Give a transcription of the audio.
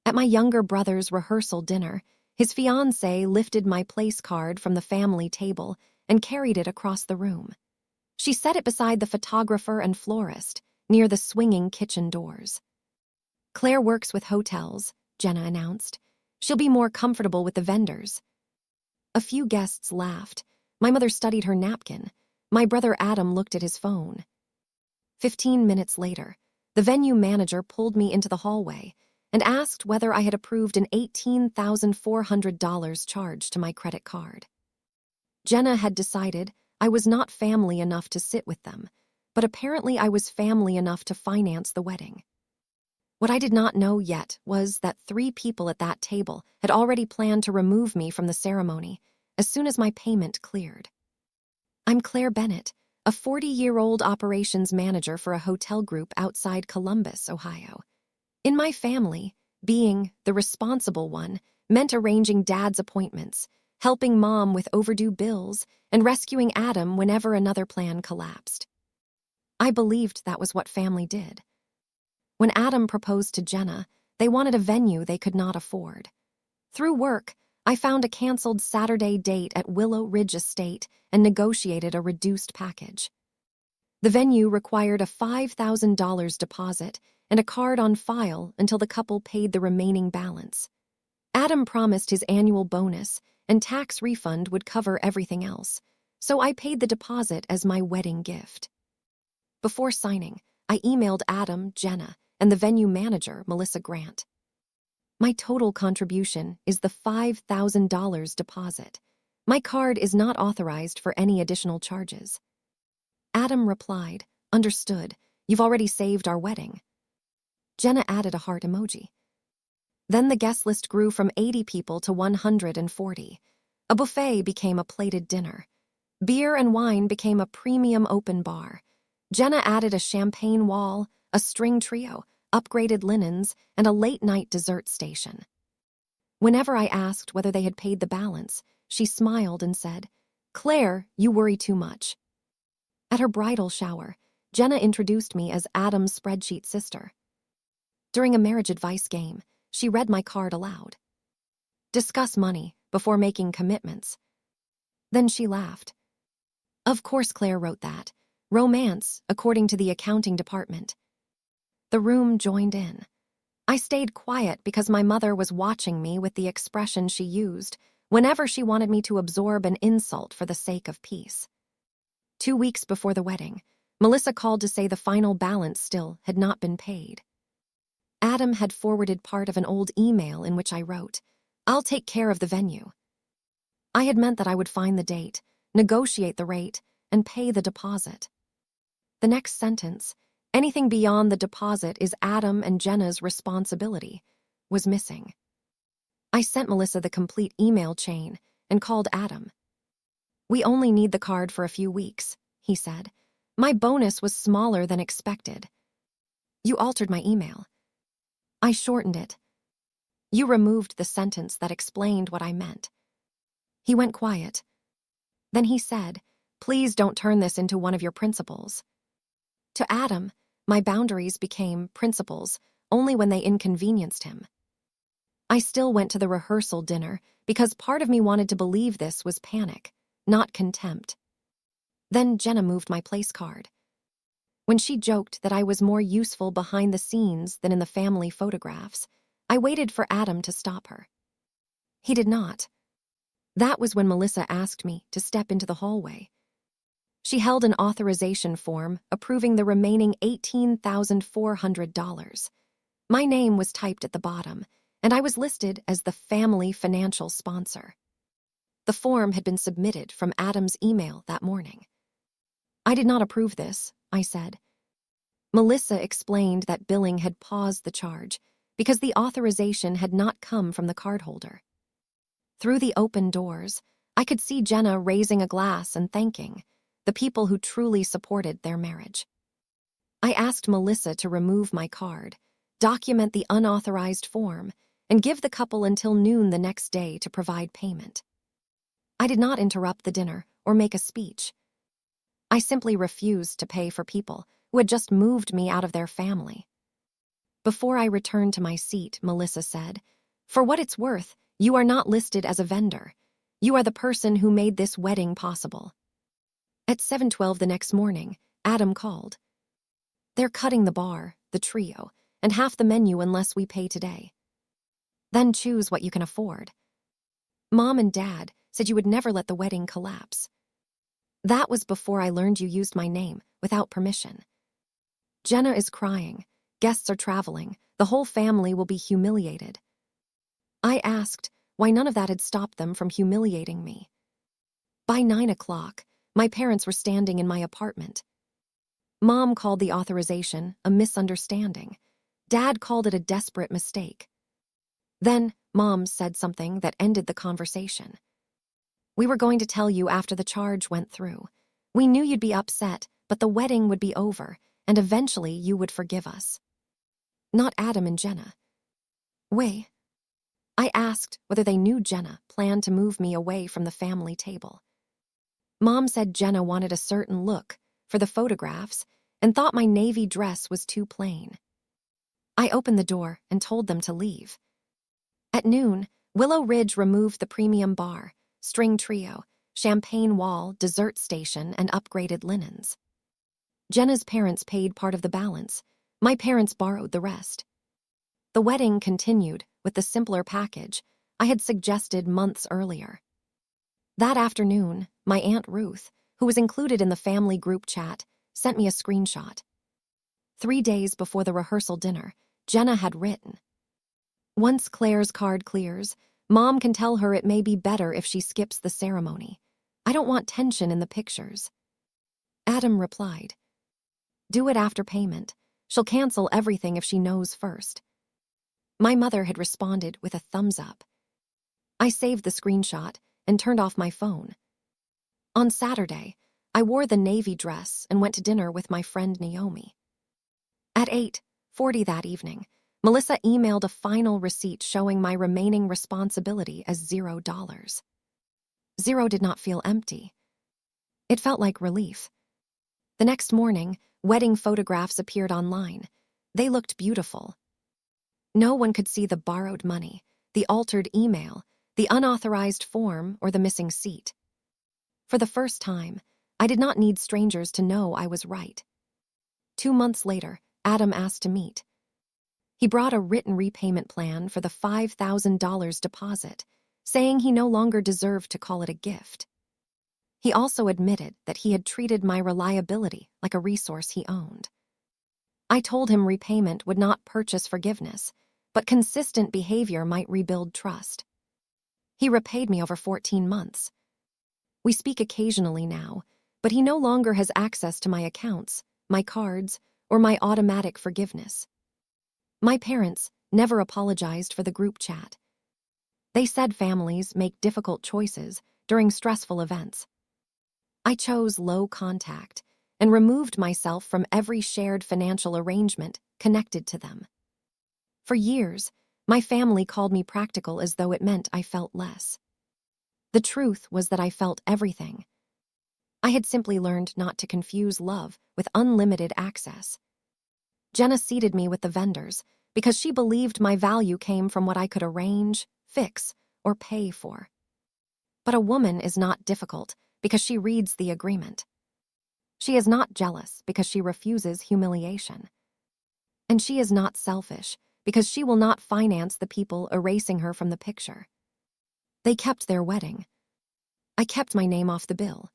At my younger brother's rehearsal dinner, his fiancée lifted my place card from the family table and carried it across the room. She set it beside the photographer and florist, near the swinging kitchen doors. "Claire works with hotels," Jenna announced. "She'll be more comfortable with the vendors." A few guests laughed. My mother studied her napkin. My brother Adam looked at his phone. 15 minutes later, the venue manager pulled me into the hallway and asked whether I had approved an $18,400 charge to my credit card. Jenna had decided I was not family enough to sit with them, but apparently I was family enough to finance the wedding. What I did not know yet was that 3 people at that table had already planned to remove me from the ceremony as soon as my payment cleared. I'm Claire Bennett, a 40-year-old operations manager for a hotel group outside Columbus, Ohio. In my family, being the responsible one meant arranging Dad's appointments, helping Mom with overdue bills, and rescuing Adam whenever another plan collapsed. I believed that was what family did. When Adam proposed to Jenna, they wanted a venue they could not afford. Through work, I found a canceled Saturday date at Willow Ridge Estate and negotiated a reduced package. The venue required a $5,000 deposit and a card on file until the couple paid the remaining balance. Adam promised his annual bonus and tax refund would cover everything else, so I paid the deposit as my wedding gift. Before signing, I emailed Adam, Jenna, and the venue manager, Melissa Grant. "My total contribution is the $5,000 deposit. My card is not authorized for any additional charges." Adam replied, "Understood. You've already saved our wedding." Jenna added a heart emoji. Then the guest list grew from 80 people to 140. A buffet became a plated dinner. Beer and wine became a premium open bar. Jenna added a champagne wall, a string trio, upgraded linens, and a late-night dessert station. Whenever I asked whether they had paid the balance, she smiled and said, "Claire, you worry too much." At her bridal shower, Jenna introduced me as Adam's spreadsheet sister. During a marriage advice game, she read my card aloud. "Discuss money before making commitments." Then she laughed. "Of course Claire wrote that. Romance, according to the accounting department." The room joined in. I stayed quiet because my mother was watching me with the expression she used whenever she wanted me to absorb an insult for the sake of peace. 2 weeks before the wedding, Melissa called to say the final balance still had not been paid. Adam had forwarded part of an old email in which I wrote, "I'll take care of the venue." I had meant that I would find the date, negotiate the rate, and pay the deposit. The next sentence, "Anything beyond the deposit is Adam and Jenna's responsibility," was missing. I sent Melissa the complete email chain and called Adam. "We only need the card for a few weeks," he said. "My bonus was smaller than expected." "You altered my email." I shortened it. "You removed the sentence that explained what I meant." He went quiet. Then he said, "Please don't turn this into one of your principles." To Adam, my boundaries became principles only when they inconvenienced him. I still went to the rehearsal dinner because part of me wanted to believe this was panic, not contempt. Then Jenna moved my place card. When she joked that I was more useful behind the scenes than in the family photographs, I waited for Adam to stop her. He did not. That was when Melissa asked me to step into the hallway. She held an authorization form approving the remaining $18,400. My name was typed at the bottom, and I was listed as the family financial sponsor. The form had been submitted from Adam's email that morning. "I did not approve this," I said. Melissa explained that billing had paused the charge because the authorization had not come from the cardholder. Through the open doors, I could see Jenna raising a glass and thanking the people who truly supported their marriage. I asked Melissa to remove my card, document the unauthorized form, and give the couple until noon the next day to provide payment. I did not interrupt the dinner or make a speech. I simply refused to pay for people who had just moved me out of their family. Before I returned to my seat, Melissa said, "For what it's worth, you are not listed as a vendor. You are the person who made this wedding possible." At 7:12 the next morning, Adam called. "They're cutting the bar, the trio, and half the menu unless we pay today. Then choose what you can afford. Mom and Dad said you would never let the wedding collapse." That was before I learned you used my name without permission. Jenna is crying. Guests are traveling. The whole family will be humiliated. I asked why none of that had stopped them from humiliating me. By 9 o'clock, my parents were standing in my apartment. Mom called the authorization a misunderstanding. Dad called it a desperate mistake. Then, Mom said something that ended the conversation. "We were going to tell you after the charge went through. We knew you'd be upset, but the wedding would be over, and eventually you would forgive us." Not Adam and Jenna. Wait. I asked whether they knew Jenna planned to move me away from the family table. Mom said Jenna wanted a certain look for the photographs and thought my navy dress was too plain. I opened the door and told them to leave. At noon, Willow Ridge removed the premium bar, string trio, champagne wall, dessert station, and upgraded linens. Jenna's parents paid part of the balance. My parents borrowed the rest. The wedding continued with the simpler package I had suggested months earlier. That afternoon, my Aunt Ruth, who was included in the family group chat, sent me a screenshot. 3 days before the rehearsal dinner, Jenna had written, "Once Claire's card clears, Mom can tell her it may be better if she skips the ceremony. I don't want tension in the pictures." Adam replied, "Do it after payment. She'll cancel everything if she knows first." My mother had responded with a thumbs up. I saved the screenshot and turned off my phone. On Saturday, I wore the navy dress and went to dinner with my friend Naomi. At 8:40 that evening, Melissa emailed a final receipt showing my remaining responsibility as $0. Zero did not feel empty. It felt like relief. The next morning, wedding photographs appeared online. They looked beautiful. No one could see the borrowed money, the altered email, the unauthorized form, or the missing seat. For the first time, I did not need strangers to know I was right. 2 months later, Adam asked to meet. He brought a written repayment plan for the $5,000 deposit, saying he no longer deserved to call it a gift. He also admitted that he had treated my reliability like a resource he owned. I told him repayment would not purchase forgiveness, but consistent behavior might rebuild trust. He repaid me over 14 months. We speak occasionally now, but he no longer has access to my accounts, my cards, or my automatic forgiveness. My parents never apologized for the group chat. They said families make difficult choices during stressful events. I chose low contact and removed myself from every shared financial arrangement connected to them. For years, my family called me practical as though it meant I felt less. The truth was that I felt everything. I had simply learned not to confuse love with unlimited access. Jenna seated me with the vendors because she believed my value came from what I could arrange, fix, or pay for. But a woman is not difficult because she reads the agreement. She is not jealous because she refuses humiliation. And she is not selfish because she will not finance the people erasing her from the picture. They kept their wedding. I kept my name off the bill.